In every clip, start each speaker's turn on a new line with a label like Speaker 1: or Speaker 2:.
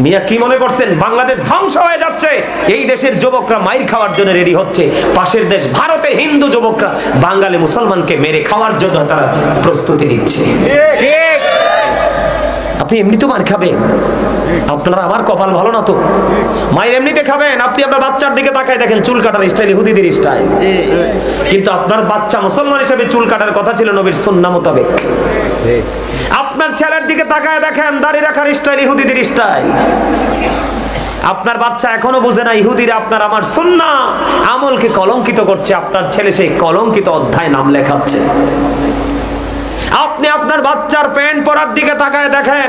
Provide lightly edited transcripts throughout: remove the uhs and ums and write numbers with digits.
Speaker 1: মিয়া কি মনে করছেন বাংলাদেশ ধ্বংস হয়ে যাচ্ছে? এই দেশের যুবকরা মাইর খাওয়ার জন্য রেডি হচ্ছে, পাশের দেশ ভারতে হিন্দু যুবকরা বাঙালি মুসলমানকে মেরে খাওয়ার জন্য তারা প্রস্তুতি নিচ্ছে। আপনি এমনি তো মার খাবেন, আপনারা আমার কপাল ভালো না তো, মায়ের এমনিতে খাবেন। আপনি আপনার বাচ্চার দিকে তাকায় দেখেন, চুল কাটার স্টাইল ইহুদিদের স্টাইল, কিন্তু আপনার বাচ্চা মুসলমান হিসেবে চুল কাটার কথা ছিল নবীর সুন্নাহ মোতাবেক। আপনার ছেলের দিকে তাকায় দেখেন, দাড়ি রাখার স্টাইল ইহুদিদের স্টাইল। আপনার বাচ্চা এখনো বুঝে না ইহুদিরা আপনার আমার সুন্নাহ আমলকে কলঙ্কিত করছে, আপনার ছেলে সেই কলঙ্কিত অধ্যায় নাম লেখাচ্ছে। আপনি আপনার বাচ্চার প্যান্ট পরার দিকে তাকায় দেখেন,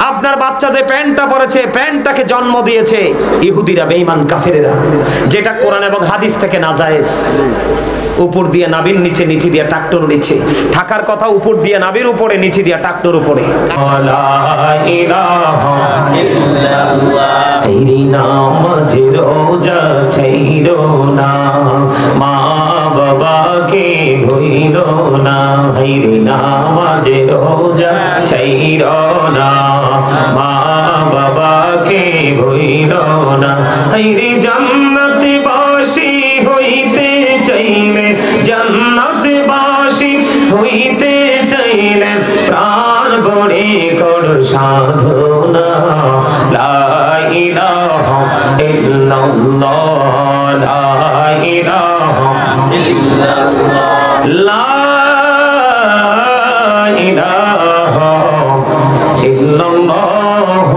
Speaker 1: আপনার বাচ্চা যে প্যান্টটা পরেছে, প্যান্টটাকে জন্ম দিয়েছে ইহুদিরা, বেঈমান কাফেরেরা, যেটা কোরআন এবং হাদিস থেকে নাজায়েজ। উপর দিয়ে নাভির নিচে, নিচে দিয়ে টাকটোর নিচে থাকার কথা, উপর দিয়ে নাভির উপরে, নিচে দিয়ে টাকটোর উপরে। রোজা ছাইরো না, মা বাবাকে ভুইলো না, হাইরে নামাজে রোজা ছাইরো না, মা বাবাকে ভুইলো না, হাইরে জান্নাতে বাসী হইতে চাইলে, জান্নাতে বাসী হইতে চাইলে প্রাণ গড়ে কর সাধনা, লা ইলাহা ইল্লাল্লাহ, লা ইলাহা ইল্লাল্লাহ, লা ইলাহা ইল্লাল্লাহ,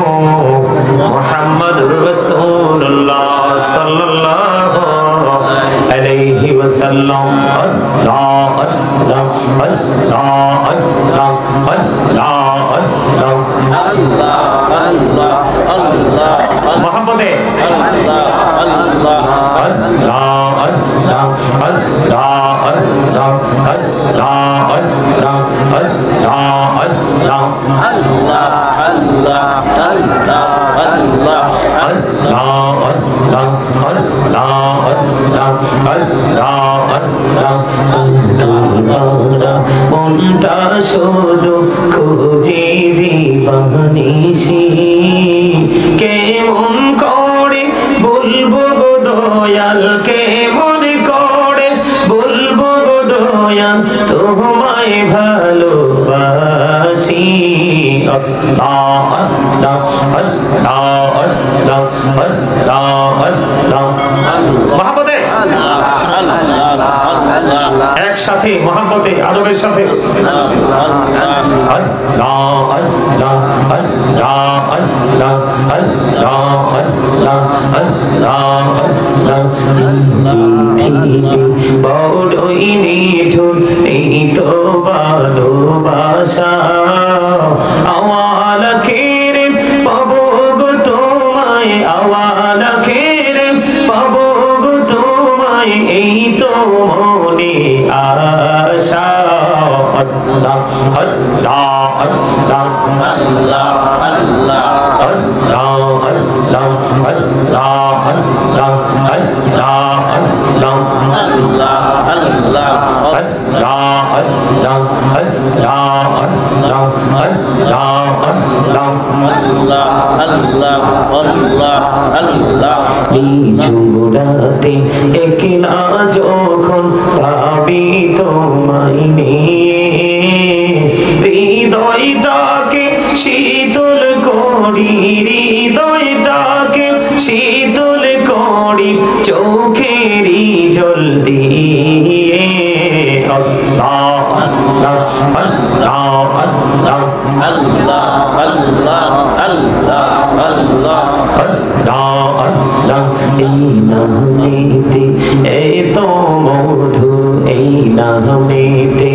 Speaker 1: মুহাম্মাদুর রাসূলুল্লাহ সাল্লাল্লাহু আলাইহি ওয়াসাল্লাম। আল্লাহ আল্লাহ আল্লাহ আল্লাহ আল্লাহ আল্লাহ আল্লাহ আল্লাহ আল্লাহ মুহাম্মদে আল্লাহ আল্লাহ আল্লাহ আল্লাহ আল্লাহ আল্লাহ আল্লাহ আল্লাহ আল্লাহ আল্লাহ আল্লাহ আল্লাহ আল্লাহ মনটা শুধু খুঁজে দিবানিসি, কেমন করে বলবো গো দয়াল, কেমন করে বলবো গো দয়াল, তোমায় ভালোবাসি। আল্লাহ আল্লাহ আল্লাহ আল্লাহ আল্লাহ আল্লাহ মহব্বতে একসাথে, মহব্বতে আদবের সাথে আল্লাহ আল্লাহ আল্লাহ আল্লাহ আল্লাহ আল্লাহ আল্লাহ বড়ই নিঠুর এই তো ভালোবাসা, আওয়ালা খেরে পাবো গো তোমায়, আওয়ালা খেরে পাবো গো তোমায়, এই তো মনে আশা। আল্লাহ আল্লাহ আল্লাহ আল্লাহ আল্লাহ আল্লাহ আল্লাহ আল্লাহ আল্লাহ আল্লাহ আল্লাহ আল্লাহ আল্লাহ আল্লাহ নিঝুরাতে একলা যখন ভাবি তোমায় নিয়ে, হৃদয়টাকে শীতল করি, হৃদয়টাকে শীতল করি চোখেরই জল দিয়ে। আল্লাহ আল্লাহ আল্লাহ আল্লাহ আল্লাহ আল্লাহ আল্লাহ আল্লাহ আল্লাহ আল্লাহ। এই নামেতে এত মধু, এই নামেতে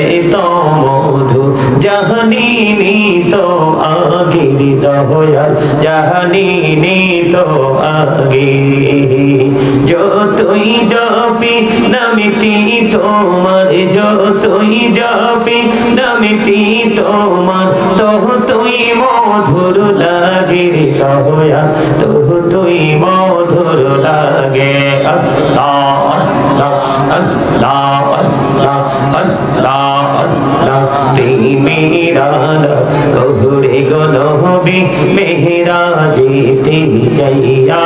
Speaker 1: এত মধু, জাহানিনি তো আগের দয়াল, জাহানিনি তো আগে। যতই জপি নামটি তোমার, যতই জপি নামটি তোমার, ততই মধুর লাগে রে দয়াল, ততই মধুর লাগে। আল্লাহ আল্লাহ আল্লাহ আল্লাহ আল্লাহ প্রেমেরা কহুরে গো নবী মেরাজেতে যাইয়া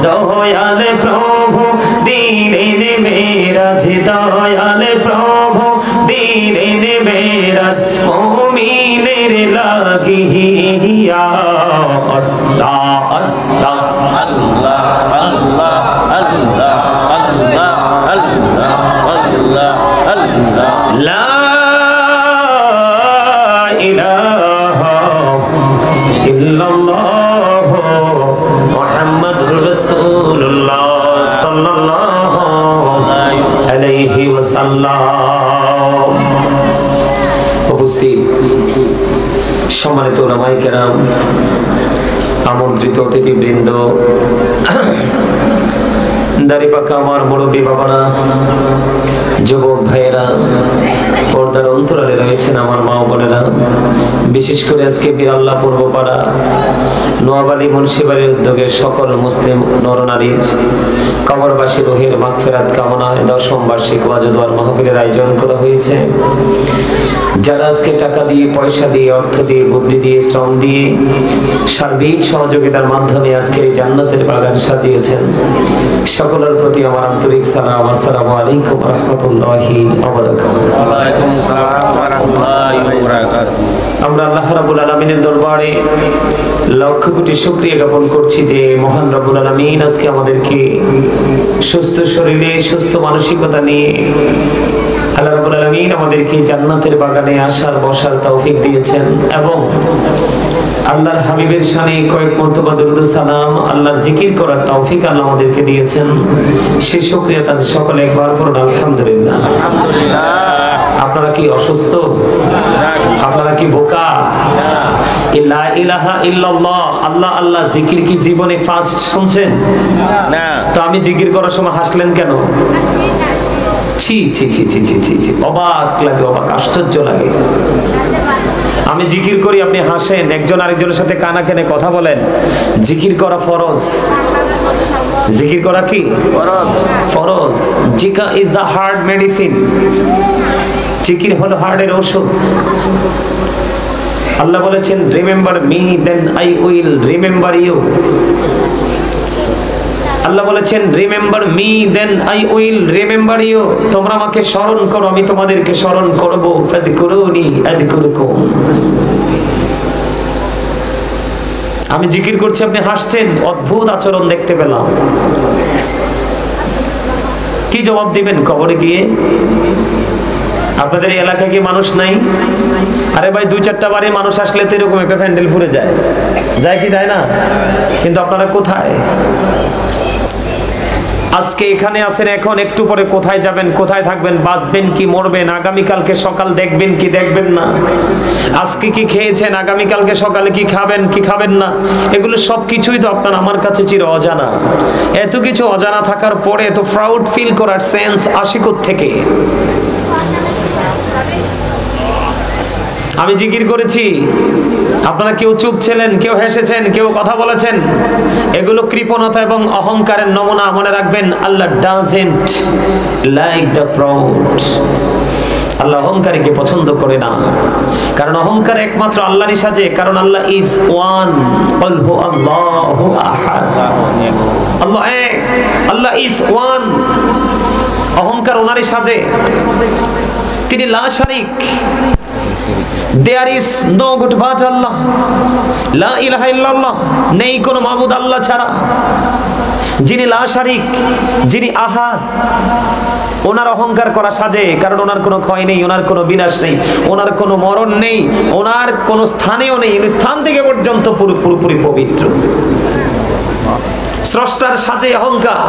Speaker 1: দয়াল প্রভু দিলেন মেরাজ দয়াল প্রভু দিলেন মেরাজ মুমিনের লাগিয়া আল্লাহ আল্লাহ
Speaker 2: আল্লাহ আল্লাহ আল্লাহ আল্লাহ আল্লাহ আল্লাহ আল্লাহ
Speaker 1: লা ইলাহা ইল্লাল্লাহ মুহাম্মাদুর রাসূলুল্লাহ সাল্লাল্লাহু আলাইহি ওয়াসাল্লাম। উপস্থিত সম্মানিত উলামায়ে কেরাম, আমন্ত্রিত অতিথিবৃন্দ, দাড়ি পাকা আমার মুরব্বী বাবারা, যুবক ভাইয়েরা, পর্দার অন্তরালে রয়েছেন আমার মা বোনেরা, বিশেষ করে আজকে বিরাল্লা পূর্বপাড়া নোয়াবাড়ি মুন্সিবাড়ির উদ্যোগে সকল মুসলিম নরনারীর কবরবাসী রুহের মাগফিরাত কামনায় 10ম বার্ষিক ওয়াজ ও দোয়ার মাহফিলের আয়োজন করা হয়েছে। যারা আজকে টাকা দিয়ে, পয়সা দিয়ে, অর্থ দিয়ে, বুদ্ধি দিয়ে, শ্রম দিয়ে, সার্বিক সহযোগিতার মাধ্যমে আজকে এই জান্নাতের বাগান সাজিয়েছেন, সকলের প্রতি আমার আন্তরিক সালাম। আসসালামু আলাইকুম ওয়া রাহমাতুল্লাহি ওয়া বারাকাতুহু।
Speaker 2: ওয়া আলাইকুম আসসালাম ওয়া রাহমাতুল্লাহি ওয়া বারাকাতুহু।
Speaker 1: আমরা আল্লাহ রাব্বুল আলামিনের দরবারে লক্ষ কোটি শুকরিয়া জ্ঞাপন করছি যে মহান রব্বুল আলামিন আজকে আমাদেরকে সুস্থ শরীরে, সুস্থ মানসিকতা নিয়ে আল্লাহ রাব্বুল আলামিন আমাদেরকে জান্নাতের বাগানে আসার বসার তৌফিক দিয়েছেন এবং আল্লাহর হাবিবের শানে কয়েক মর্তবা দরুদ ও সালাম, আল্লাহর জিকির করার তৌফিক আল্লাহ আমাদেরকে দিয়েছেন। সেই শুকরিয়া তার সকলে একবার পড়ুন আলহামদুলিল্লাহ।
Speaker 2: আলহামদুলিল্লাহ।
Speaker 1: আপনারা কি অসুস্থ? আপনারা কি বোকা? লা ইলাহা ইল্লাল্লাহ, আল্লাহ আল্লাহ জিকির কি জীবনে ফার্স্ট শুনছেন?
Speaker 2: না।
Speaker 1: তো আমি জিকির করার সময় হাসলেন কেন? ছি ছি ছি ছি ছি ছি ছি, অবাক লাগে, অবাক, আশ্চর্য লাগে। আমি জিকির করি, আপনি হাসেন, একজন আরেকজনের সাথে কানা কেনে কথা বলেন। জিকির করা ফরজ। জিকির করা কি
Speaker 2: ফরজ?
Speaker 1: ফরজ। জিকা ইজ দা হার্ট মেডিসিন। জিকির হলো হার্টের ওষুধ। আল্লাহ বলেছেন, remember me then I will remember you. Allah বলেছেন, remember me then I will remember you. তোমরা আমাকে স্মরণ করো, আমি তোমাদেরকে স্মরণ করব। ফাযকুরুনি আযকুরকুম। আমি জিকির করছি, আপনি হাসছেন, অদ্ভুত আচরণ দেখতে পেলাম। কি জবাব দিবেন কবরে গিয়ে? আপনাদের এই এলাকায় কি মানুষ নাই? আরে ভাই, 2-4টা বাড়ি মানুষ আসলে তো এরকম একটা প্যান্ডেল ফুরে যায়, যায় কি যায় না? কিন্তু আপনারা কোথায়? আজকে এখানে আছেন, এখন একটু পরে কোথায় যাবেন, কোথায় থাকবেন, বাঁচবেন কি মরবেন, আগামীকালকে সকাল দেখবেন কি দেখবেন না, আজকে কি খেয়েছেন, আগামীকালকে সকালে কি খাবেন কি খাবেন না, এগুলো সব কিছুই তো আপনার আমার কাছে চির অজানা। এত কিছু অজানা থাকার পরে এত প্রাউড ফিল করার সেন্স আসে কোত্থেকে? আমি জিকির করেছি, আপনারা কেউ চুপ ছিলেন, কেউ হেসেছেন, কেউ কথা বলেছেন। এগুলো কৃপণতা এবং অহংকারের নমুনা। মনে রাখবেন, আল্লাহ ডাজন্ট লাইক দ্য প্রাউড। আল্লাহ অহংকারীকে পছন্দ করে না, কারণ অহংকার একমাত্র আল্লাহরই সাজে। কারণ আল্লাহ ইজ ওয়ান, আল্লাহু আহাদ, আল্লাহ এক, আল্লাহ ইজ ওয়ান। অহংকার ওনারই সাজে, তিনি লা শারিক। There is no God but Allah. লা ইলাহা ইল্লাল্লাহ, নেই কোনো মাবুদ আল্লাহ ছাড়া। যিনি লা শারিক, যিনি আহাদ, ওনার অহংকার করা সাজে। কারণ ওনার কোনো ক্ষয় নেই, ওনার কোনো বিনাশ নেই, ওনার কোনো মরণ নেই, ওনার কোনো স্থানেও নেই। স্থান থেকে পর্যন্ত পুরোপুরি পবিত্র। স্রষ্টার সাজে অহংকার।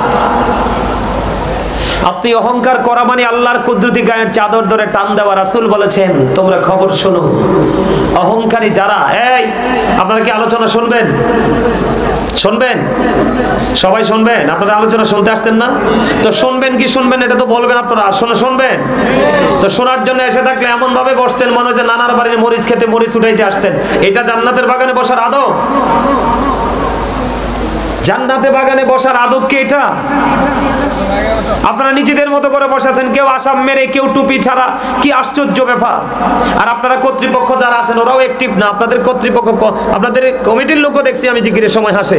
Speaker 1: আপনি অহংকার করা মানে আল্লাহর কুদরতি গায়ের চাদর ধরে টান দেওয়া। রাসূল বলেছেন, তোমরা খবর শোনো, অহংকারী যারা। এই আপনারা কি আলোচনা শুনবেন? শুনবেন? সবাই শুনবেন? আপনারা আলোচনা শুনতে আসছেন না? তো শুনবেন কি শুনবেন এটা তো বলবেন আপনারা। শুনবেন তো শোনার জন্য এসে থাকলে এমন ভাবে বসতেন মনে হয় যে নানার বাড়ির মরিচ খেতে মরিচ উঠাইতে আসতেন। এটা জান্নাতের বাগানে বসার আদব? জান্নাতের বাগানে বসার আদব কি এটা? আপনারা নিজেদের মতো করে বসে আছেন, কেউ আসাম মেরে, কেউ টুপি ছাড়া। কি আশ্চর্য ব্যাপার! আর আপনারা কর্তৃপক্ষ যারা আছেন ওরাও অ্যাক্টিভ না। আপনাদের কর্তৃপক্ষ, আপনাদের কমিটির লোকও দেখছি আমি জিকিরের সময় হাসে।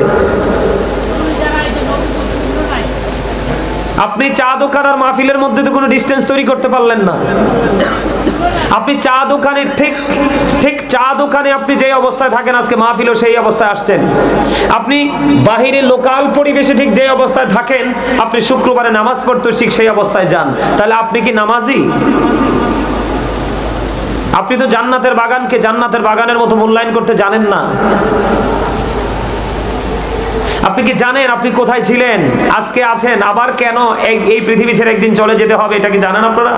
Speaker 1: আপনি চা দোকান আর মাহফিলের মধ্যে তো কোনো ডিস্টেন্স তৈরি করতে পারলেন না। আপনি চা দোকানে ঠিক চা দোকানে আপনি যে অবস্থায় থাকেন আজকে মাহফিলও সেই অবস্থায় আসছেন। আপনি বাহিরে লোকাল পরিবেশে ঠিক যে অবস্থায় থাকেন, আপনি শুক্রবারে নামাজ পড়তে ঠিক সেই অবস্থায় যান। তাহলে আপনি কি নামাজি? আপনি তো জান্নাতের বাগানকে জান্নাতের বাগানের মতো মূল্যায়ন করতে জানেন না। আপনি কি জানেন আপনি কোথায় ছিলেন, আজকে আছেন, আবার কেন এই পৃথিবী ছেড়ে একদিন চলে যেতে হবে? এটা কি জানেন আপনারা?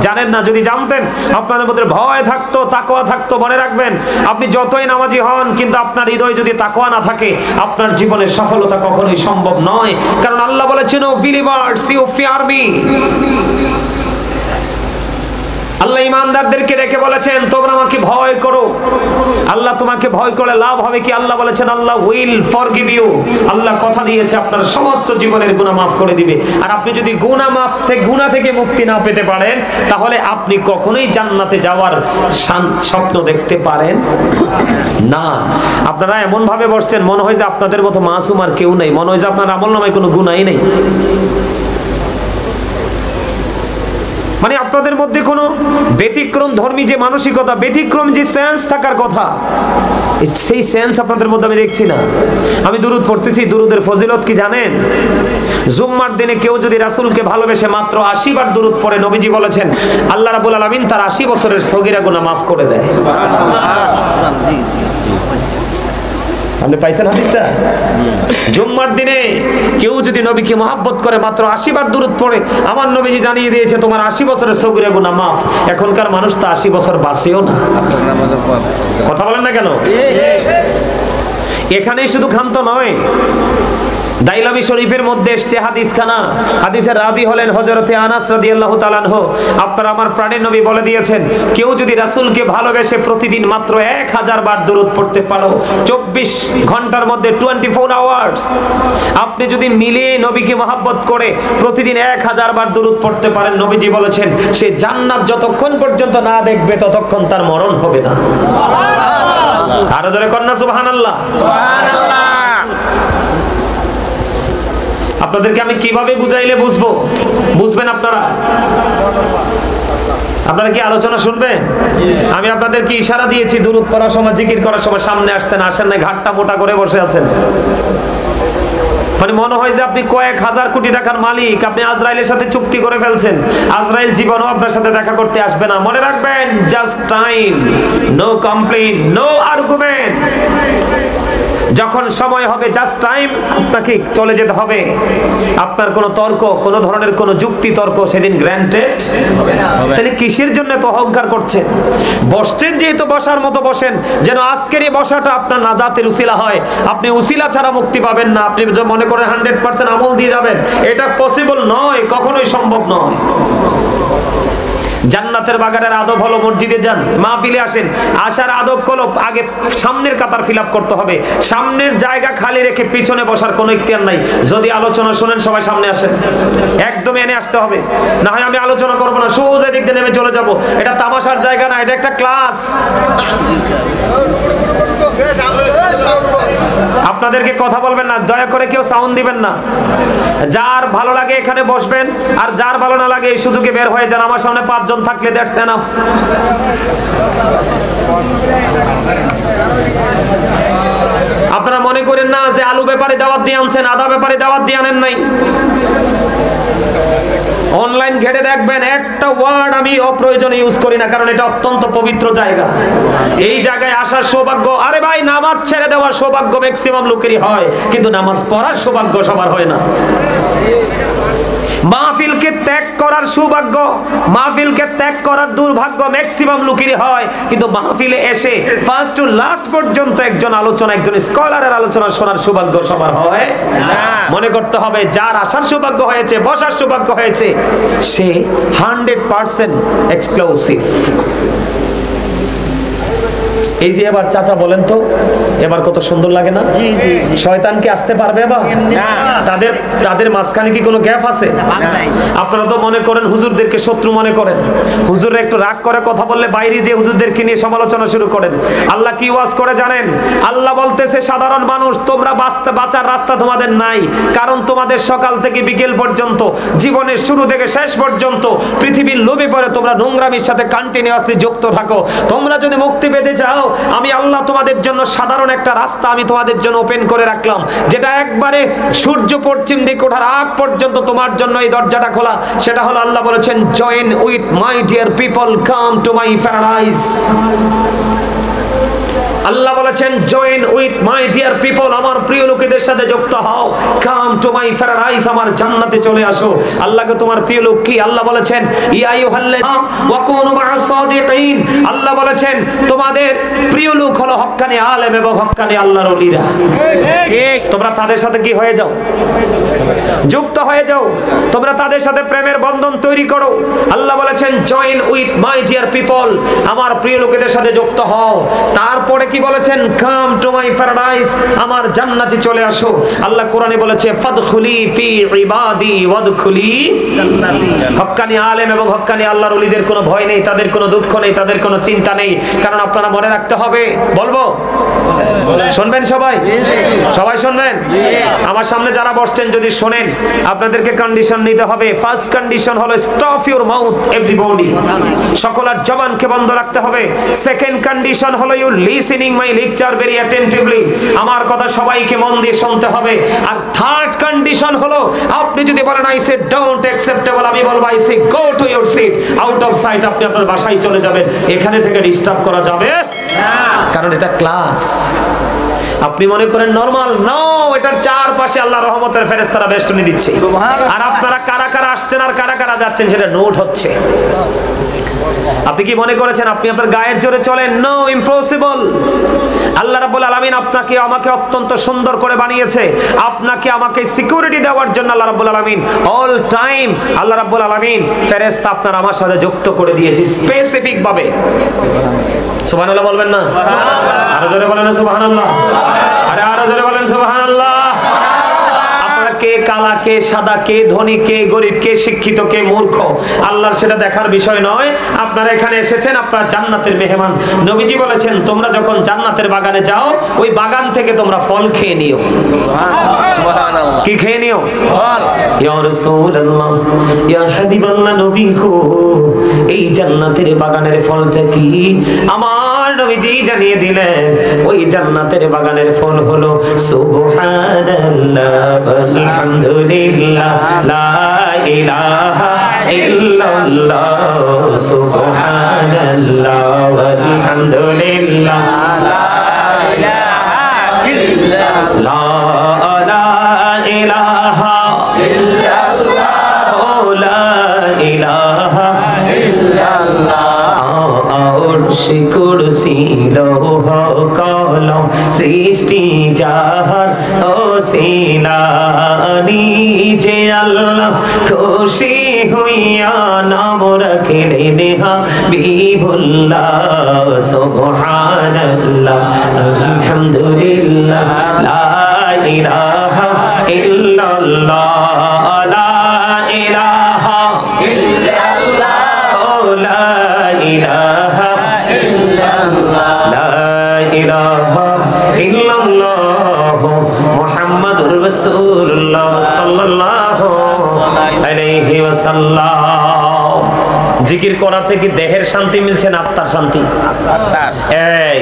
Speaker 1: জানেন না। যদি জানতেন আপনাদের মধ্যে ভয় থাকতো, তাকওয়া থাকতো। মনে রাখবেন, আপনি যতই নামাজি হন, কিন্তু আপনার হৃদয়ে যদি তাকওয়া না থাকে, আপনার জীবনের সফলতা কখনোই সম্ভব নয়। কারণ আল্লাহ বলেছেন, O believers, you fear me. Allah ইমানদারদেরকে ডেকে বলেছেন, তোমরা আমাকে ভয় করো। আল্লাহ তোমাকে ভয় করে লাভ হবে কি? আল্লাহ বলেছেন, আল্লাহ উইল ফরগিভ ইউ। আল্লাহ কথা দিয়েছে আপনার সমস্ত জীবনের গুনাহ মাফ করে দিবে। আর আপনি যদি গুনাহ থেকে মুক্তি না পেতে পারেন, তাহলে আপনি কখনোই জান্নাতে যাওয়ার স্বপ্ন দেখতে পারেন না। আপনারা এমন ভাবে বসছেন, মনে হয় যে আপনাদের মতো মাসুম আর কেউ নেই। মনে হয় যে আপনার আমলনামায় কোনো গুনাহই নেই। মানে আপনাদের মধ্যে কোনো ব্যতিক্রম ধর্মী যে মানসিকতা, ব্যতিক্রম যে সেন্স থাকার কথা, সেই সেন্স আপনাদের মধ্যে আমি দেখছি না। আমি দুরুদ পড়তেছি, দুরুদের ফজিলত কি জানেন? জুম্মার দিনে কেউ যদি রাসূলকে ভালোবেসে মাত্র 80 বার দুরুদ পড়ে, নবীজি বলেছেন আল্লাহ রাব্বুল আলামিন তার 80 বছরের সগীরা গুনাহ মাফ করে দেয়। আপনি পাইছেন হাদিসটা? জুম্মার দিনে কেউ যদি নবীকে মহব্বত করে মাত্র 80 বার দুরূদ পড়ে, আমার নবীজি জানিয়ে দিয়েছে তোমার 80 বছরের সগীরা গুনাহ মাফ। এখনকার মানুষ তো 80 বছর বাঁচেও না। কথা বলেন না কেন? এখানেই শুধু ক্ষান্ত নয়, দাইলামি শরীফের মধ্যে এসেছে হাদিসখানা। হাদিসের রাবি হলেন হযরতে আনাস রাদিয়াল্লাহু তাআলা আনহু। আপনারা আমার প্রাণের নবী বলে দিয়েছেন, কেউ যদি রাসূলকে ভালোবেসে প্রতিদিন মাত্র 1000 বার দরুদ পড়তে পারো, 24 ঘন্টার মধ্যে 24 আওয়ার্স, আপনি যদি মিলিয়ে নবীকে মহব্বত করে প্রতিদিন 1000 বার দরুদ পড়তে পারেন, নবীজি বলেছেন সে জান্নাত যতক্ষণ পর্যন্ত না দেখবে ততক্ষণ তার মরণ হবে না। আরো জোরে কন্না সুবহানাল্লাহ। সুবহানাল্লাহ। আপনাদেরকে আমি কিভাবে বুঝাইলে বুঝবেন আপনারা? আপনারা কি আলোচনা শুনবেন? আমি আপনাদেরকে ইশারা দিয়েছি, দুরূদ পড়ার সময়, জিকির করার সময় সামনে আসতেন, আসেন না, ঘাটটা মোটা করে বসে আছেন। মানে মনে হয় যে আপনি কয়েক হাজার কোটি টাকার মালিক, আপনি আজরাইলের সাথে চুক্তি করে ফেলছেন। আজরাইল জীবনও আপনার সাথে দেখা করতে আসবে না। মনে রাখবেন, just time, no complain, no argument. যখন সময় হবে, জাস্ট টাইম, আপনাকে চলে যেতে হবে। আপনার কোনো তর্ক, কোনো ধরনের কোনো যুক্তি তর্ক সেদিন গ্র্যান্টেড হবে না। তাহলে কিসের জন্য তো অহংকার করছেন? বসছেন যেহেতু বসার মতো বসেন, যেন আজকের এই বসাটা আপনার নাজাতের উসিলা হয়। আপনি উসিলা ছাড়া মুক্তি পাবেন না। আপনি মনে করেন 100% আমল দিয়ে যাবেন, এটা পসিবল নয়, কখনোই সম্ভব নয়। জান্নাতের বাগানের আদব হলো মসজিদে যান, মাহফিলে আসেন, আসার আদব হলো আগে সামনের কাতার ফিল আপ করতে হবে। সামনের জায়গা খালি রেখে পিছনে বসার কোনো ইখতিয়ার নাই। যদি আলোচনা শুনেন সবাই সামনে আসেন, একদম এনে আসতে হবে। না হয় আমি আলোচনা করবো না, সোজা দিক দিয়ে নেমে চলে যাব। এটা তামাশার জায়গা না, এটা একটা ক্লাস। আপনাদেরকে কথা বলবেন না, দয়া করে কেউ সাউন্ড দিবেন না। যার ভালো লাগে এখানে বসবেন, আর যার ভালো না লাগে এই সুযোগে বের হয়ে যান। আমার সামনে 5 জন থাকলে দ্যাটস এনাফ। আপনারা মনে করেন না যে আলু ব্যাপারে দাওয়াত দিয়ে আনছেন, আদা ব্যাপারে দাওয়াত দিয়ে আনেন নাই। অনলাইন ঘেটে দেখবেন, একটা ওয়ার্ড আমি অপ্রয়োজনে ইউজ করি না, কারণ এটা অত্যন্ত পবিত্র জায়গা। এই জায়গায় আসার সৌভাগ্য, আরে ভাই, নামাজ ছেড়ে দেওয়ার সৌভাগ্য ম্যাক্সিমাম লোকেরই হয়, কিন্তু নামাজ পড়ার সৌভাগ্য সবার হয় না। মাহফিলকে ত্যাগ করার সৌভাগ্য, মাহফিলকে ত্যাগ করার দুর্ভাগ্য ম্যাক্সিমাম লোকেরই হয়, কিন্তু মাহফিলে এসে ফার্স্ট টু লাস্ট পর্যন্ত একজন স্কলারের আলোচনা শোনার সৌভাগ্য সবার হয় না। মনে করতে হবে, যার আসার সৌভাগ্য হয়েছে, বসার সৌভাগ্য হয়েছে, সে 100% এক্সক্লুসিভ। এই যে এবার চাচা বলেন তো, এবার কত সুন্দর লাগে না?
Speaker 2: জি জি
Speaker 1: শয়তান কি আসতে পারবে এবার? তাদের তাদের মাঝখানে কি কোনো গ্যাপ আছে? আপনারা তো মনে করেন হুজুরদেরকে শত্রু মনে করেন, হুজুররা একটু রাগ করে কথা বললে বাইরে যে হুজুরদেরকে নিয়ে সমালোচনা শুরু করেন। আল্লাহ কি ওয়াজ করে জানেন? আল্লাহ বলতেছে, সাধারণ মানুষ তোমরা বাঁচার রাস্তা তোমাদের নাই, কারণ তোমাদের সকাল থেকে বিকেল পর্যন্ত, জীবনের শুরু থেকে শেষ পর্যন্ত পৃথিবীর লোভে পড়ে তোমরা নোংরামির সাথে কন্টিনিউয়াসলি যুক্ত থাকো। তোমরা যদি মুক্তি পেতে চাও, আমি আল্লাহ তোমাদের জন্য সাধারণ একটা রাস্তা আমি তোমাদের জন্য ওপেন করে রাখলাম, যেটা একবারে সূর্য পশ্চিম দিকে ওঠার আগ পর্যন্ত তোমার জন্য এই দরজাটা খোলা। সেটা হলো আল্লাহ বলেছেন, join with my dear people, come to my paradise. Allah বলেছেন, join with my dear people, আমার প্রিয় লোকেদের সাথে যুক্ত হও, কাম টু মাই প্যারাডাইস, আমার জান্নাতে চলে আসো। আল্লাহকে তোমার প্রিয় লোক কি? আল্লাহ বলেছেন, ইয়া আইয়ুহাল্লাযীনা ওয়া কুনু মা'আস সাদিকিন। আল্লাহ বলেছেন, তোমাদের প্রিয় লোক হলো হক্কানি আলেম এবং হক্কানি আল্লাহর ওলিরা। তোমরা তাদের সাথে কি হয়ে যাও? যুক্ত হয়ে যাও, তোমরা তাদের সাথে প্রেমের বন্ধন তৈরি করো। আল্লাহ বলেছেন, join with my dear people, আমার প্রিয় লোকেদের সাথে যুক্ত হও। তারপরে কি বলেছেন? কাম টু মাই প্যারাডাইস, আমার জান্নাতে চলে আসো। আল্লাহ কোরআনে বলেছে, ফাদখুলি ফি ইবাদি ওয়াদখুলি জান্নাতি। হক্কানি আলেম এবং হক্কানি আল্লাহর ওলিদের কোনো ভয় নেই, তাদের কোনো দুঃখ নেই, তাদের কোনো চিন্তা নেই। কারণ আপনারা মনে রাখতে হবে, বলবো শুনবেন সবাই? সবাই শুনবেন? আমার সামনে যারা বসছেন যদি শোনেন, আপনাদেরকে কন্ডিশন নিতে হবে। ফার্স্ট কন্ডিশন হলো স্টপ ইউর মাউথ এভরিবডি, সকলের জবানকে বন্ধ রাখতে হবে। সেকেন্ড কন্ডিশন হলো you listening my lecture very attentively, আমার কথা সবাইকে মন দিয়ে শুনতে হবে। আর থার্ড কন্ডিশন হলো, আপনি যদি বলেন আই সে ডোন্ট অ্যাকসেপ্টেবল, আমি বলবো I say go to your seat, out of sight, আপনি আপনার বাসায় চলে যাবেন, এখানে থেকে ডিস্টার্ব করা যাবে না, কারণ এটা ক্লাস। আপনি মনে করেন নরমাল, নো, এটার চারপাশে আল্লাহ রহমতের ফেরেশতারা বেষ্টনী দিচ্ছে, আর আপনারা কারা কারা আসছেন আর কারা কারা যাচ্ছেন সেটা নোট হচ্ছে। আপনি কি মনে করেছেন আপনি আপনার গায়ের জোরে চলেন? No, impossible. আল্লাহ রাব্বুল আলামিন আপনাকে আমাকে অত্যন্ত সুন্দর করে বানিয়েছে, আপনাকে আমাকে সিকিউরিটি দেওয়ার জন্য আল্লাহ রাব্বুল আলামিন অল টাইম আল্লাহ রাব্বুল আলামিন ফেরেশতা আপনার আমার সাথে যুক্ত করে দিয়েছে স্পেসিফিক ভাবে। সুবহানাল্লাহ বলবেন না? আরো জোরে বলেন সুবহানাল্লাহ। আরে আরো জোরে বলেন সুবহানাল্লাহ। আপনারা কে কালা, কে সাদা, কে ধনী, কে গরিব, কে শিক্ষিত, কে মূর্খ, আল্লাহর সেটা দেখার বিষয় নয়। আপনারা এখানে এসেছেন, আপনারা জান্নাতের মেহমান। নবীজি বলেছেন, তোমরা যখন জান্নাতের বাগানে যাও, ওই বাগান থেকে তোমরা ফল খেয়ে নিও। সুবহানাল্লাহ। কি খেয়ে নিও? ফল। ইয়া রাসূলুল্লাহ, ইয়া হাবিবাল্লাহ, নবী গো, এই জান্নাতের বাগানের ফলটা কি? আমার নবীজি জানিয়ে দিলেন, ওই জান্নাতের বাগানের ফল হলো সুবহানাল্লাহ, আলহামদুলিল্লাহ, লা ইলাহা ইল্লাল্লাহ, সুবহানাল্লাহ, আলহামদুলিল্লাহ, লা ইলাহা ইল্লাল্লাহ, লা ইলাহা ইল্লাল্লাহ, লা ইলাহা ইল্লাল্লাহ। আরশে কুরসি লৌহ কলম সৃষ্টি জাহান ওসিলানি, যে আল্লাহ খুশি হইয়া নাম রাখিলেন হাবিবুল্লাহ, সুবহানাল্লাহ, আলহামদুলিল্লাহ, লা ইলাহা ইল্লাল্লাহ, লা ইলাহা ইল্লাল্লাহ, লা ইলাহা ইল্লাল্লাহ, লা ইলাহা ইল্লাল্লাহ, মুহাম্মাদুর রাসূলুল্লাহ সাল্লাল্লাহু আলাইহি ওয়াসাল্লাম। জিকির করা থেকে দেহের শান্তি মিলছে না আত্মার শান্তি? এই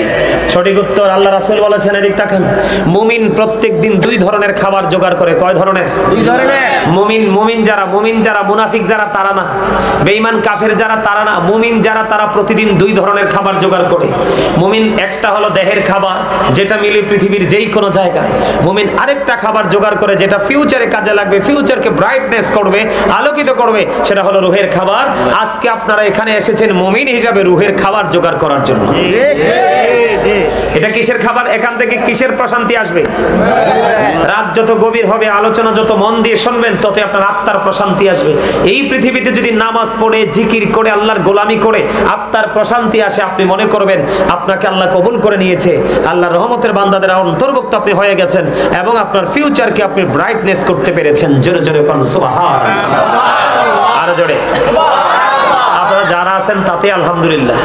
Speaker 1: সঠিক উত্তর। আল্লাহ রাসূল বলেছেন, এদিক তাকান, মুমিন প্রত্যেকদিন দুই ধরনের খাবার জোগাড় করে। কয় ধরনের? দুই ধরনের। মুমিন যারা মুনাফিক যারা তারা না, বেঈমান কাফের যারা তারা না, মুমিন যারা তারা প্রতিদিন দুই ধরনের খাবার জোগাড় করে। মুমিন একটা হলো দেহের খাবার, যেটা মিলে পৃথিবীর যেই কোনো জায়গায়। মুমিন আরেকটা খাবার জোগাড় করে, যেটা ফিউচারে কাজে লাগবে, ফিউচারকে ব্রাইটনেস করবে, আলোকিত করবে, সেটা হলো রূহের খাবার। আজকে আজকে আপনারা এখানে এসেছেন মুমিন হিসাবে রূহের খাবার জোগাড় করার জন্য। এটা কিসের খাবার? এখান থেকে কিসের প্রশান্তি আসবে? রাত যত গভীর হবে, আলোচনা যত মন দিয়ে শুনবেন, তত আপনার আত্মার প্রশান্তি আসবে। এই পৃথিবীতে যদি নামাজ পড়ে, জিকির করে, আল্লাহর গোলামি করে আত্মার প্রশান্তি আসে, আপনি মনে করবেন আপনাকে আল্লাহ কবুল করে নিয়েছে, আল্লাহর রহমতের বান্দাদের অন্তর্ভুক্ত আপনি হয়ে গেছেন এবং আপনার ফিউচারকে আপনি ব্রাইটনেস করতে পেরেছেন। জোরে জোরে কোন সুবহানাল্লাহ, আরো জোরে। আপনারা যারা আছেন তাতে আলহামদুলিল্লাহ।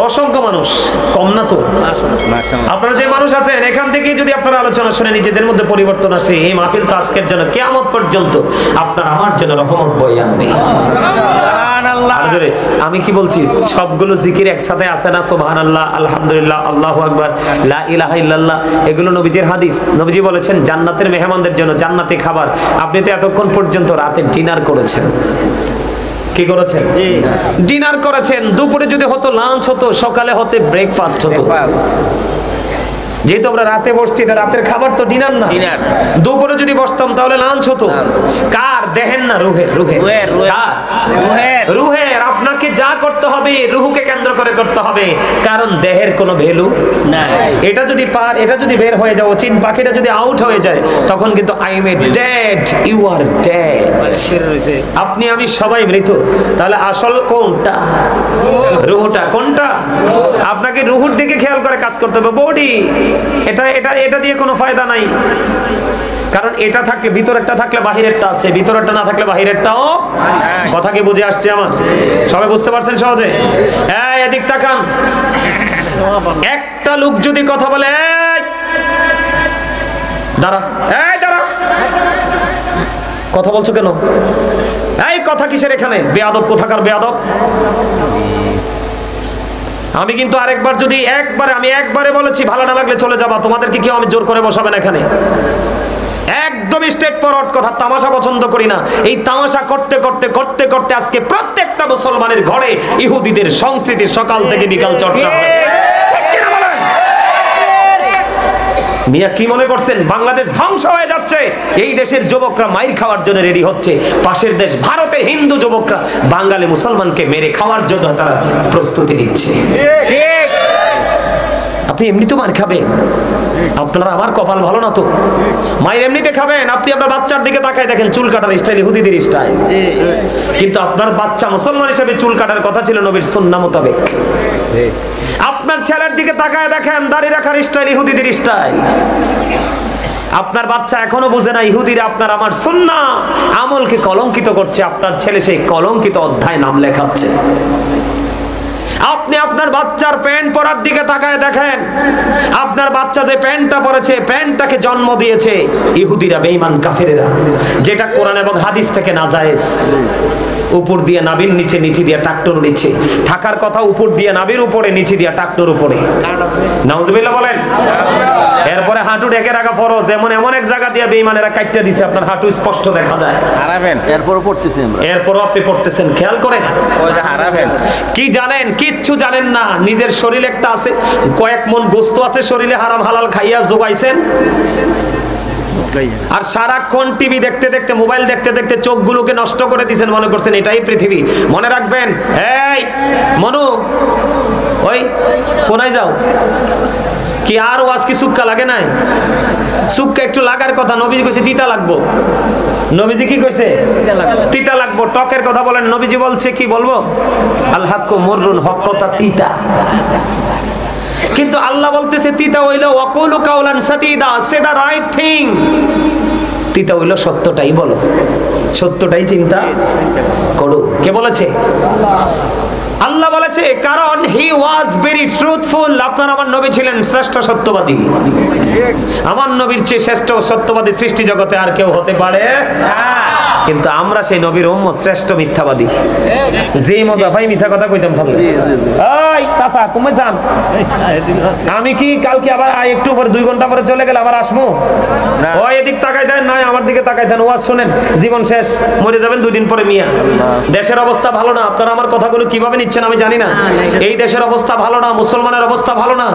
Speaker 1: অসংখ্য মানুষ, কম না তো? আপনারা যে মানুষ আছেন এখান থেকে যদি আপনারা আলোচনা শুনে নিজেদের মধ্যে পরিবর্তন আসে, এই মাহফিল তো আজকের জন্য কিয়ামত পর্যন্ত আপনার আমার জন্য রহমত বয়ে আনবে। আমি কি বলছি, সবগুলো জিকির একসাথে আছে না? সুবহানাল্লাহ, আলহামদুলিল্লাহ, আল্লাহু আকবার, লা ইলাহা ইল্লাল্লাহ, এগুলো নবীজির হাদিস। নবীজি বলেছেন জান্নাতের মেহমানদের জন্য জান্নাতি খাবার। আপনি তো এতক্ষণ পর্যন্ত রাতে ডিনার করেছেন। কি করেছেন? ডিনার করেছেন। দুপুরে যদি হতো লাঞ্চ হতো, সকালে হতে ব্রেকফাস্ট হতো। যেহেতু আমরা রাতে বসছি, রাতের খাবার তো ডিনার না। দুপুরে যদি বসতাম তাহলে লাঞ্চ হতো। কার? দেহের না রুহের? রুহের। রুহের। আপনাকে যা করতে হবে রুহকে কেন্দ্র করে করতে হবে, কারণ দেহের কোনো ভ্যালু নাই। এটা যদি বের হয়ে যায়, চিন পাখিটা যদি আউট হয়ে যায়, তখন কিন্তু I am dead, you are dead. আপনি আমি সবাই মৃত। তাহলে আসল কোনটা? রুহটা। কোনটা? আপনাকে রুহুর দিকে খেয়াল করে কাজ করতে হবে। বডি এটা দিয়ে কোনো ফায়দা নাই, কারণ এটা থাকলে ভিতরেরটা থাকলে বাহিরেরটা আছে, ভিতরেরটা না থাকলে বাহিরেরটাও। কথা কি বুঝে আসছে আমার? সবাই বুঝতে পারছেন সহজে? এই এদিক তাকান। একটা লোক যদি কথা বলে, এই দাঁড়া, এই দাঁড়া, কথা বলছো কেন? এই কথা কিসের এখানে? বেয়াদব কোথাকার বেয়াদব। আমি কিন্তু আরেকবার যদি আমি একবারে বলেছি, ভালো না লাগলে চলে যাবা। তোমাদেরকে কেউ আমি জোর করে বসাবেন এখানে। একদম স্ট্রেট ফরওয়ার্ড কথা। তামাশা পছন্দ করি না। এই তামাশা করতে করতে করতে করতে আজকে প্রত্যেকটা মুসলমানের ঘরে ইহুদিদের সংস্কৃতি সকাল থেকে বিকাল চর্চা হয়। মিয়া কি মনে করছেন বাংলাদেশ ধ্বংস হয়ে যাচ্ছে? এই দেশের যুবকরা মাইর খাওয়ার জন্য রেডি হচ্ছে। পাশের দেশ ভারতে হিন্দু যুবকরা বাঙালি মুসলমানকে মেরে খাওয়ার জন্য তারা প্রস্তুতি নিচ্ছে। আপনি এমনি তো মার খাবেন। আপনারা আমার কপাল ভালো না তো? মায়ের এমনিতে খাবেন। আপনি আপনার বাচ্চার দিকে তাকায় দেখেন, চুল কাটার স্টাইল ইহুদিদের স্টাইল। কিন্তু আপনার বাচ্চা মুসলমান হিসেবে চুল কাটার কথা ছিল নবীর সুন্নাহ মোতাবেক। আপনার ছেলের দিকে তাকায় দেখেন, দাড়ি রাখার স্টাইল ইহুদিদের স্টাইল। আপনার বাচ্চা এখনো বুঝে না ইহুদিরা আপনার আমার সুন্নাহ আমলকে কলঙ্কিত করছে। আপনার ছেলে সেই কলঙ্কিত অধ্যায় নাম লেখাচ্ছে। আপনি আপনার বাচ্চার প্যান্ট পরার দিকে তাকায় দেখেন, আপনার বাচ্চা যে প্যান্টটা পরেছে, প্যান্টটাকে জন্ম দিয়েছে ইহুদিরা, বেঈমান কাফেরেরা, যেটা কোরআন এবং হাদিস থেকে নাজায়েজ। উপর দিয়ে নাভির নিচে, নিচে দিয়ে টাকটুর নিচে থাকার কথা, উপর দিয়ে নাভির উপরে, নিচে দিয়ে টাকটুর উপরে। নাউজুবিল্লাহ বলেন। এরপরে হাঁটু ঢেকে রাখা ফরজ। এমন এক জায়গা দিয়ে বেঈমানেরা কাটতে দিছে, আপনার হাঁটু স্পষ্ট দেখা যায়। হারাবেন। এরপরও পড়তেছেন, এরপরও আপনি পড়তেছেন। খেয়াল করেন, হারাবেন কি জানেন? কিচ্ছু জানেন না। নিজের শরীরে একটা আছে, কয়েক মন গোস্ত আছে শরীরে, হারাম হালাল খাইয়া জোগাইছেন। আর সারাক্ষণ টিভি দেখতে দেখতে, মোবাইল দেখতে দেখতে চোখগুলোকে নষ্ট করে দিয়েছেন। মনে করছেন এটাই পৃথিবী। মনে রাখবেন, এই মনু, ওই কোনায় যাও। কি আর ওয়াজ কি সুক্কা লাগে নাই? সুক্কা একটু লাগার কথা। নবীজি কইছে তিতা লাগবো। নবীজি কি কইছে? তিতা লাগবো। টকের কথা বলেন, নবীজি বলছে কি বলবো? আল হাক্কু মুররুন, হক কথা তিতা। কিন্তু আল্লাহ বলতেছে তিতা হইলো ওয়াকুলু কাউলান সাদিদা, সে দা রাইট থিং। তিতা হইলো সত্যটাই বলো, সত্যটাই চিন্তা করো। কে বলেছে? আল্লাহ বলেছে, কারণ হি ওয়াজ ভেরি ট্রুথফুল। আপনার আমার নবী ছিলেন শ্রেষ্ঠ সত্যবাদী। আমার নবীর চেয়ে শ্রেষ্ঠ সত্যবাদী সৃষ্টি জগতে আর কেউ হতে পারে না। কিন্তু আমরা সেই নবীর উম্মত শ্রেষ্ঠ মিথ্যাবাদী। যে মজা ভাই মিছা কথা কইতাম ভালো। এই চাচা কমে যান। আমি কি কালকে আবার একটু পরে 2 ঘন্টা পরে চলে গেলে আবার আসবো? ওই এদিক তাকাই দেন, নয় আমার দিকে তাকাই দেন। ওয়াজ শুনেন, জীবন শেষ, মরে যাবেন 2 দিন পরে। মিয়া দেশের অবস্থা ভালো না। আপনারা আমার কথাগুলো কিভাবে নিচ্ছেন? দিচ্ছেন আমি জানি না। এই দেশের অবস্থা ভালো না, মুসলমানের অবস্থা ভালো না।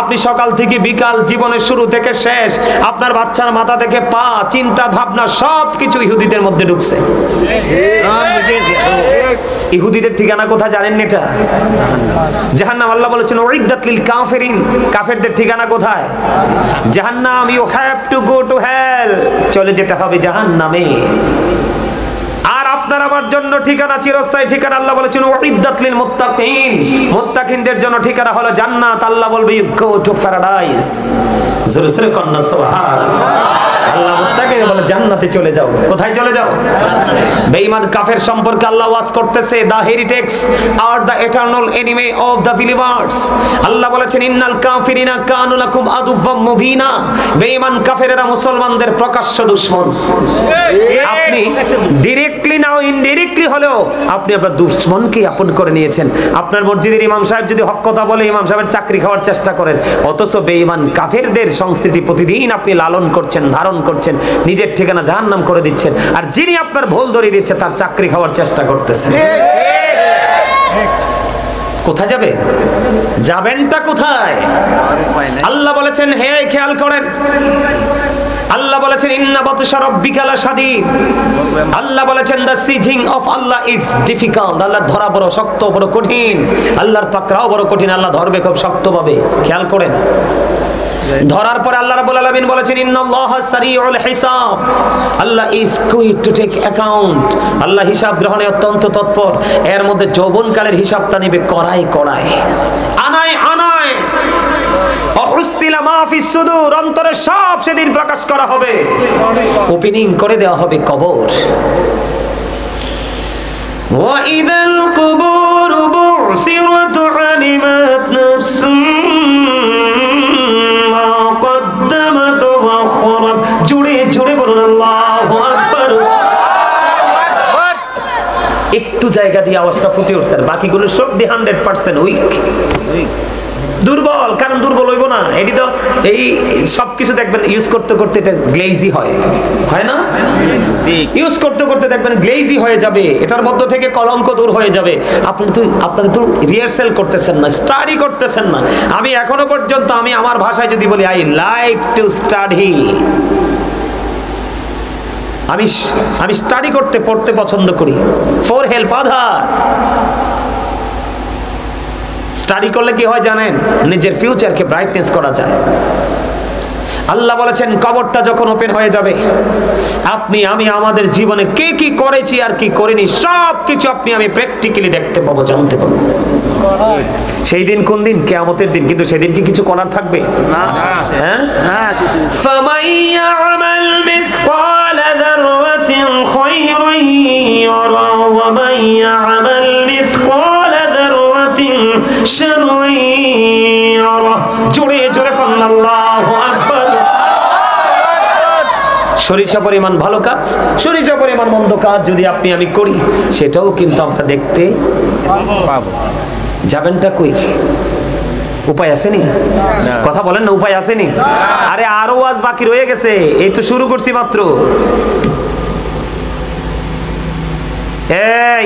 Speaker 1: আপনি সকাল থেকে বিকাল, জীবনের শুরু থেকে শেষ, আপনার বাচ্চার মাথা থেকে পা, চিন্তা ভাবনা সবকিছু ইহুদিদের মধ্যে ঢুকছে। ইহুদিদের ঠিকানা কোথায় জানেন এটা? জাহান্নাম। আল্লাহ বলেছেন উইদ্দাত লিল কাফিরিন, কাফেরদের ঠিকানা কোথায়? জাহান্নাম। You have to go to hell, চলে যেতে হবে জাহান্নামে। আর আপনার আমার জন্য ঠিকানা চিরস্থায়ী ঠিকানা। আল্লাহ বলেছেন উইদ্দাত লিল মুত্তাকিন, মুত্তাকিনদের জন্য ঠিকানা হলো জান্নাত। আল্লাহ বলবে ইউ গো টু প্যারাডাইস। জোরে জোরে কন্না সুবহানাল্লাহ। আল্লাহ মুত্তাকিন বলে জান্নাতে চলে যাও। কোথায় চলে যাও? বেঈমান কাফের সম্পর্কে আল্লাহ ওয়াজ করতেছে, দা হেরিটেক্স আর the eternal enemy of the believers. Allah বলেছেন ইন্নাল কাফিরিনা কানু লাকুম আদুওয়াম মুবিনা, বেঈমান কাফেরেরা মুসলমানদের প্রকাশ্য দুশমন। আপনি ডাইরেক্টলি নাও ইনডাইরেক্টলি হলেও আপনি আপনার দুশমনকে আপন করে নিয়েছেন। আপনার মসজিদের ইমাম সাহেব যদি হক কথা বলে ইমাম সাহেবের চাকরি খাওয়ার চেষ্টা করেন, অথচ বেঈমান কাফেরদের সংস্কৃতি প্রতিদিন আপনি লালন করছেন, ধারণ করছেন, নিজের ঠিকানা জাহান্নাম করে দিচ্ছেন। আর যিনি আপনার ভুল ধরিয়ে দিচ্ছে তার চাকরি খাওয়ার চেষ্টা করতেছেন। কোথায় যাবে? যাবেনটা কোথায়? আল্লাহ বলেছেন, হে খেয়াল করেন, আল্লাহ বলেছেন ইন্না বাতশা রাব্বিকা লাশাদীদ। আল্লাহ বলেছেন the seizing of Allah is difficult. আল্লাহর ধরা বড় শক্ত, বড় কঠিন। আল্লাহর পাকড়াও বড় কঠিন, আল্লাহ ধরবে খুব শক্তভাবে। খেয়াল করেন, ধরার পরে আল্লাহ রাব্বুল আলামিন বলেছেন ইন্নাল্লাহা সারিউল হিসাব, Allah is quick to take account. Allah হিসাব গ্রহণে অত্যন্ত তৎপর। এর মধ্যে যৌবনকালের হিসাবটা নেবে কড়ায় কড়ায়, আনায় আনায়। অহুসিলা মা ফিস সুদুর, অন্তরে সব সেদিন প্রকাশ করা হবে, ওপেনিং করে দেওয়া হবে কবর। ওয়া ইদাল কুবুর বুসিরাত আলিমাত নাফসুম মা কদ্দামাত ওয়া খারাব। জোরে জোরে বলুন আল্লাহু আকবার। একটু জায়গা দিয়ে আওয়াজটা ফুটে উঠছে, বাকিগুলো সব 100% উইক, দুর্বল। কারণ দুর্বল হইব না, এটি তো এই সবকিছু দেখবেন ইউজ করতে করতে এটা গ্লেজি হয় না? ইউজ করতে করতে দেখবেন গ্লেজি হয়ে যাবে, এটার মধ্য থেকে কলঙ্ক দূর হয়ে যাবে। আপনারা তো রিহার্সাল করতেছেন না, স্টাডি করতেছেন না। আমি এখনো পর্যন্ত আমি আমার ভাষায় যদি বলি আই লাইক টু স্টাডি, আমি স্টাডি করতে পড়তে পছন্দ করি, ফর হেল্প আদার। স্টাডি করলে কি হয় জানেন? নিজের ফিউচারকে ব্রাইটনেস করা যায়। আল্লাহ বলেছেন কবরটা যখন ওপেন হয়ে যাবে, আপনি আমি আমাদের জীবনে কে কি করেছি আর কি করিনি সবকিছু আপনি আমি প্র্যাকটিক্যালি দেখতে পাবো, জানতে পাবো। সেই দিন কোন দিন? কিয়ামতের দিন। কিন্তু সেদিন কি কিছু করার থাকবে না? হ্যাঁ, ফামান ইয়ামাল মিসকালা যাররাতিন খায়রান ইয়ারা ওয়া মান ইয়ামাল মিসকালা যাররাতিন শাররান ইয়ারা। জোরে জোরে বলুন আল্লাহু আকবার। সরিষা পরিমাণ ভালো কাজ, সরিষা পরিমাণ মন্দ কাজ যদি আপনি আমি করি, সেটাও কিন্তু আমরা দেখতে পাবো। যাবেনটা কই? উপায় আসেনি? কথা বলেন না, উপায় আসেনি? আরে আরো ওয়াজ বাকি রয়ে গেছে, এই তো শুরু করছি মাত্র। এই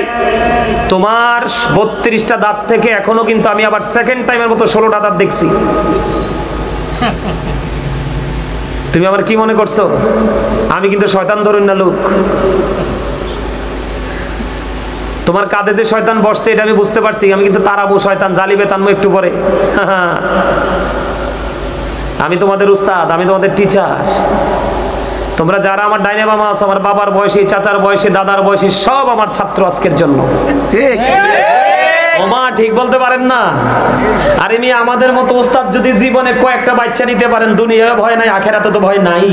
Speaker 1: তোমার 32টা দাঁত থেকে এখনো কিন্তু আমি আবার সেকেন্ড টাইমের মতো 16টা দাঁত দেখছি। তুমি আমার কি মনে করছো? আমি কিন্তু শয়তান ধরুন না লোক। তোমার কাঁধে যে শয়তান বসছে এটা আমি বুঝতে পারছি, আমি কিন্তু তারাবো শয়তান, জ্বালিবে টানবো একটু পরে। আমি তোমাদের উস্তাদ, আমি তোমাদের টিচার। তোমরা যারা আমার ডাইনে বামা আছো, আমার বাবার বয়সী, চাচার বয়সী, দাদার বয়সী, সব আমার ছাত্র আজকের জন্য। ওমা ঠিক বলতে পারেন না? আর এমনি আমাদের মতো উস্তাদ যদি জীবনে কয়েকটা বাচ্চা নিতে পারেন, দুনিয়ায় ভয় নাই, আখেরাতে তো ভয় নাই।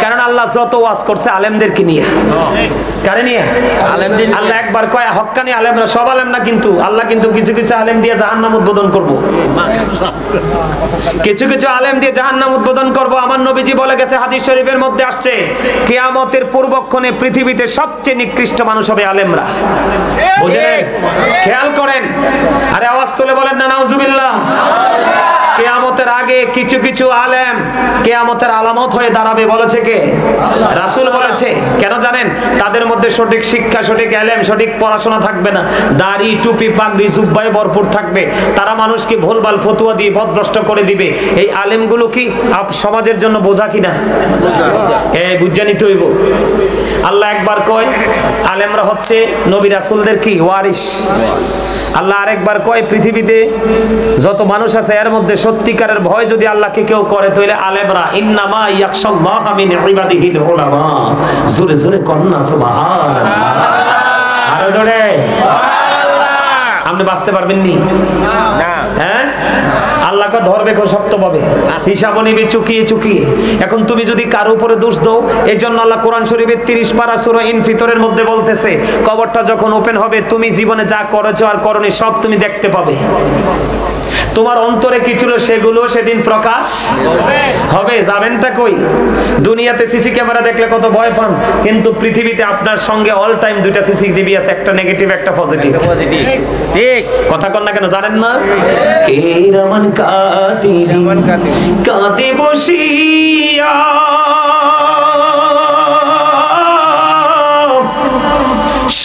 Speaker 1: কারণ আল্লাহ যত ওয়াজ করছে আলেমদেরকে নিয়ে। কারে নিয়ে? আলেমদের। আল্লাহ একবার কয় হক্কানি আলেমরা, সব আলেম না কিন্তু। আল্লাহ কিন্তু কিছু কিছু আলেম দিয়ে জাহান্নাম উদ্বোধন করব, কিছু কিছু আলেম দিয়ে জাহান্নাম উদ্বোধন করব। আমার নবীজি বলে গেছে, হাদিস শরীফের মধ্যে আসছে, কিয়ামতের পূর্বক্ষণে পৃথিবীতে সবচেয়ে নিকৃষ্ট মানুষ হবে আলেমরা। বুঝলেন? খেয়াল করেন। আরে আওয়াজ তুলে বলেন না নাউজুবিল্লাহ। কিয়ামতের কিয়ামতের আগে কিছু কিছু আলেম কিয়ামতের আলামত হয়ে দাঁড়াবে বলেছে কে? রাসূল বলেছে। কেন জানেন? তাদের মধ্যে সঠিক শিক্ষা, সঠিক ইলম, সঠিক পড়াশোনা থাকবে না, দাড়ি টুপি পাগড়ি জুব্বায় ভরপুর থাকবে, তারা মানুষকে ভুলভাল ফতোয়া দিয়ে পথভ্রষ্ট করে দিবে। এই আলেমগুলো কি সমাজের জন্য বোঝা কিনা? এই বুঝে নিতে হইব। আল্লাহ একবার কয় আলেমরা হচ্ছে নবী রাসূলদের কি ওয়ারিস। আল্লাহ আরেকবার কয় পৃথিবীতে যত মানুষ আছে এর মধ্যে সত্যিকারের ভয় যদি আল্লাহকে কেউ করে তাহলে আলেমরা। ইন্নামা ইয়াখশাল্লাহা মিন ইবাদিহিল উলামা। জোরে জোরে কন্না সুবহানাল্লাহ। আরো জোরে সুবহানাল্লাহ। আপনি বাঁচতে পারবেন নি? না। হ্যাঁ, আল্লাহকে ধরবে কো শক্তভাবে, হিসাব নিবে চুকিয়ে চুকিয়ে। এখন তুমি যদি কারো উপরে দোষ দাও, এই জন্য আল্লাহ কোরআন শরীফের 30 পারা সূরা ইনফিতরের মধ্যে বলতেছে কবরটা যখন ওপেন হবে তুমি জীবনে যা করেছো আর করনি সব তুমি দেখতে পাবে। তোমার অন্তরে কি ছিল সেগুলো সেদিন প্রকাশ হবে। যাবেনটা কই? দুনিয়াতে সিসি ক্যামেরা দেখলে কত ভয় পান, কিন্তু পৃথিবীতে আপনার সঙ্গে অল টাইম দুইটা সিসিটিভি আছে, একটা নেগেটিভ একটা পজিটিভ। ঠিক কথা কন না কেন জানেন না? কেরামান কাতিবিন কাঁদে বসিয়া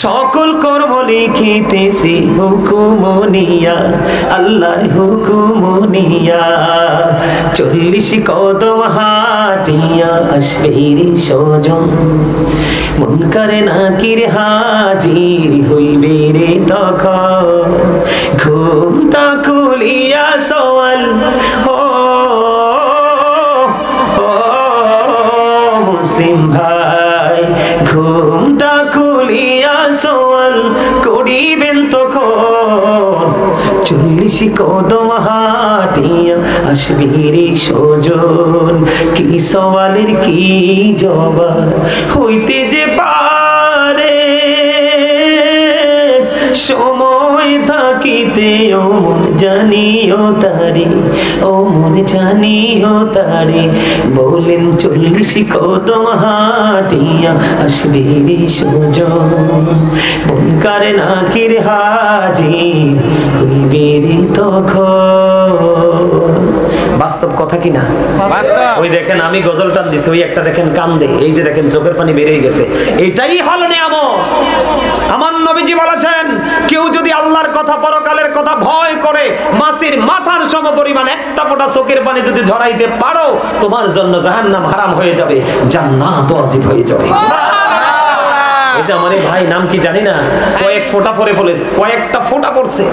Speaker 1: সকল কর্ম লিখিতেছি হুকুমনিয়া, আল্লাহর হুকুমনিয়া। 40 কদম হাটিয়া আসবে রে সজন, মুনকারে নাকির হাজির হইবে রে তখন। ঘুমটা খুলিয়া সওয়াল ও মুসলিম ভাই, ঘুমটা খুলিয়া সওয়াল করিবেন তখন। 40 কদম হাটিয়া আসবে রে সজন, কি সওয়ালের কি জবাব হইতে যে পারে। সময় থাকিতে ও মন জানিও তারে, ও মন জানিও তারে। বলেন 40 কদম হাটিয়া আসবে রে সজন, মুনকার নাকির হাজির হইবে রে তখন। বাস্তব কথা কি না? ওই দেখেন আমি গজল টান দিছি, ওই একটা দেখেন কান্দে, এই যে দেখেন চোখের পানি বেরিয়ে গেছে। এটাই হলো নিয়ামত। আমার নবীজি বলেছেন কেউ যদি আল্লাহর কথা পরকালের কথা ভয় করে মাছির মাথার সমপরিমাণ একটা ফোঁটা চোখের পানি যদি ঝরাইতে পারো, তোমার জন্য জাহান্নাম হারাম হয়ে যাবে, জান্নাত ওয়াজিব হয়ে যাবে। এই যে আমার এই ভাই নাম কি জানি না, কয়েক ফোঁটা পরে ফেলে, কয়েকটা ফোঁটা পড়ছে,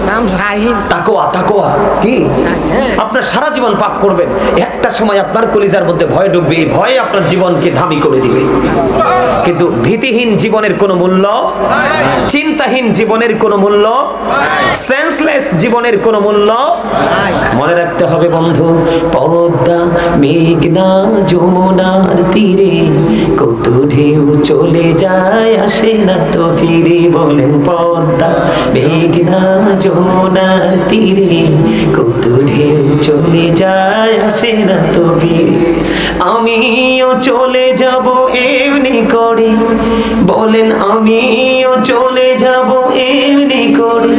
Speaker 1: নাম শাহিন। তাকওয়া, তাকওয়া কি আপনার সারা জীবন পাপ করবেন, একটা সময় আপনার কলিজার মধ্যে ভয় ঢুকবে, এই ভয় আপনার জীবনকে দামি করে দিবে। কিন্তু ভীতিহীন জীবনের কোনো মূল্য, চিন্তাহীন জীবনের কোনো মূল্য, সেন্সলেস জীবনের কোনো মূল্য। মনে রাখতে হবে বন্ধু, পদ্মা মেঘনা যমুনার তীরে কত ঢেউ চলে যায় আসে না তো ফিরে। বলেন পদ্মা মেঘনা যমুনার তীরে কত ঢেউ চলে যায় আসে না তো ফিরে। আমিও চলে যাব এমনি করে, বলেন আমিও চলে যাব এমনি করে,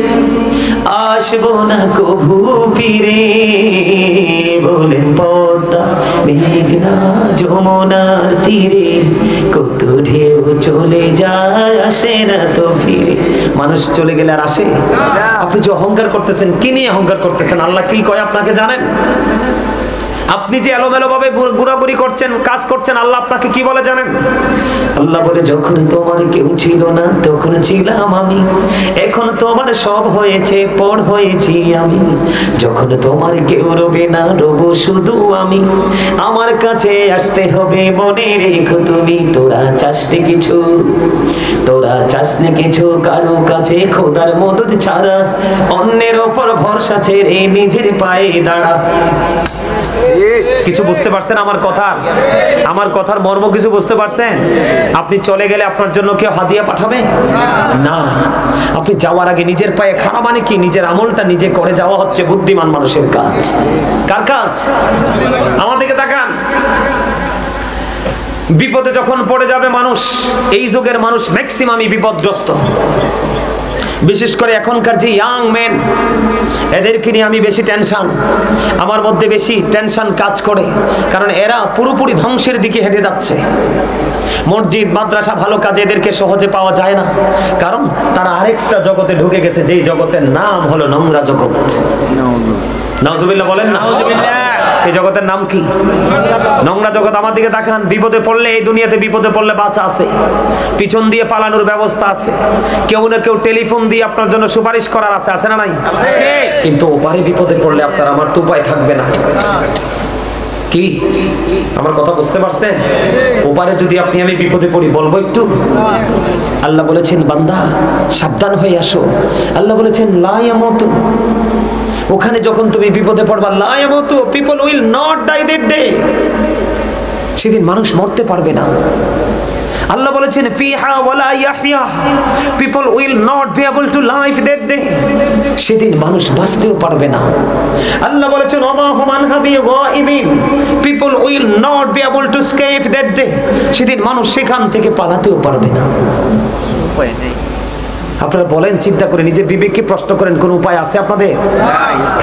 Speaker 1: আসবো না কভু ফিরে। বলেন পদ্মা মেঘনা যমুনার তীরে কত ঢেউ চলে যায় আসে না তো ফিরে। মানুষ চলে গেলে আর আসে? আপনি যে অহংকার করতেছেন, কি নিয়ে অহংকার করতেছেন? আল্লাহ কি কয় আপনাকে জানেন? আপনি যে এলোমেলো ভাবে ঘোরাঘুরি করছেন, কাজ করছেন, আল্লাহ আপনাকে কি বলে জানেন? আল্লাহ বলে যখন তোমার কেউ ছিল না তখন ছিলাম আমি, এখন তোমার সব হয়েছে পর হয়েছি আমি। যখন তোমার কেউ রবে না রব শুধু আমি, আমার কাছে আসতে হবে মনে রেখো তুমি। তোরা চাসনি কিছু, তোরা চাসনি কিছু কারো কাছে খোদার মদদ ছাড়া, অন্যের ওপর ভরসা ছেড়ে নিজের পায়ে দাঁড়া। কিছু বুঝতে পারছেন আমার কথার? আমার কথার মর্ম কিছু বুঝতে পারছেন? আপনি চলে গেলে আপনার জন্য কেউ হাদিয়া পাঠাবে না। আপনি যাওয়ার আগে নিজের পায়ে খাড়া, মানে কি নিজের আমলটা নিজে করে যাওয়া হচ্ছে বুদ্ধিমান মানুষের কাজ। কার কাজ? আমার দিকে তাকান। বিপদে যখন পড়ে যাবে মানুষ, এই যুগের মানুষ ম্যাক্সিমামই বিপদগ্রস্ত। বিশেষ করে এখনকার যে ইয়াং মেন, এদেরকে নিয়ে আমি বেশি টেনশন, আমার মধ্যে বেশি টেনশন কাজ করে, কারণ এরা পুরোপুরি ধ্বংসের দিকে হেঁটে যাচ্ছে। মসজিদ মাদ্রাসা ভালো কাজে এদেরকে সহজে পাওয়া যায় না, কারণ তারা আরেকটা জগতে ঢুকে গেছে, যেই জগতের নাম হলো নোংরা জগৎ। নাউজুবিল্লাহ বলেন না? সেই জগতের নাম কি? নোংরা জগৎ। আমার দিকে তাকান, বিপদে পড়লে, এই দুনিয়াতে বিপদে পড়লে বাঁচা আছে, পিছন দিয়ে পালানোর ব্যবস্থা আছে, কেউ না কেউ টেলিফোন দিয়ে আপনার জন্য সুপারিশ করার আছে, আছে না নাই? কিন্তু ওপারে বিপদে পড়লে আপনার আমার তো উপায় থাকবে না। কি আমার কথা বুঝতে পারছেন? ওপারে যদি আপনি আমি বিপদে পড়ি, বলবো একটু? আল্লাহ বলেছেন বান্দা সাবধান হয়ে আসো। আল্লাহ বলেছেন লা ইয়ামুতু, ওখানে যখন তুমি বিপদে পড়বা, লা ইয়ামুতু, people will not die that day, সেদিন মানুষ মরতে পারবে না। আল্লাহ বলেছেন ফিহা ওয়ালা ইয়াহইয়া, people will not be able to live that day, সেদিন মানুষ বাঁচতেও পারবে না। আল্লাহ বলেছেন ওমা হুম আনহা বিগাইবিন, people will not be able to escape that day, সেদিন মানুষ সেখান থেকে পালাতেও পারবে না। উপায় নেই। আপনারা বলেন, চিন্তা করে নিজের বিবেককে প্রশ্ন করেন, কোন উপায় আছে আপনাদের?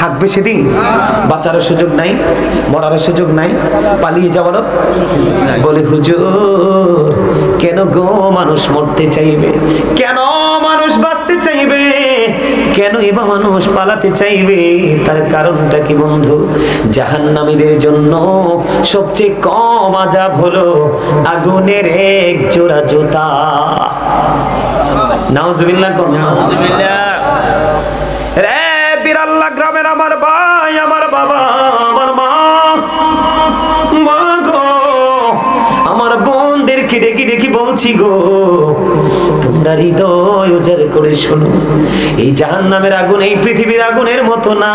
Speaker 1: থাকবে সেদিন? বাঁচার সুযোগ নাই, মরার সুযোগ নাই, পালিয়ে যাওয়ারও? বলে হুজুর কেন গো মানুষ মরতে চাইবে, কেন মানুষ বাঁচতে চাইবে, কেন এবার মানুষ পালাতে চাইবে? তার কারণটা কি বন্ধু? জাহান্নামীদের জন্য সবচেয়ে কম আযাব হলো আগুনের এক জোড়া জুতা। নাউজুবিল্লাহ করুন। রে বিরাল্লাহ গ্রামের আমার ভাই, আমার বাবা, আমার মা, মা গো, আমার বোনদেরকে ডেকে ডেকে বলছি গো, তোমরা হৃদয় উজাড় করে শোনো, এই জাহান্নামের আগুন এই পৃথিবীর আগুনের মতো না।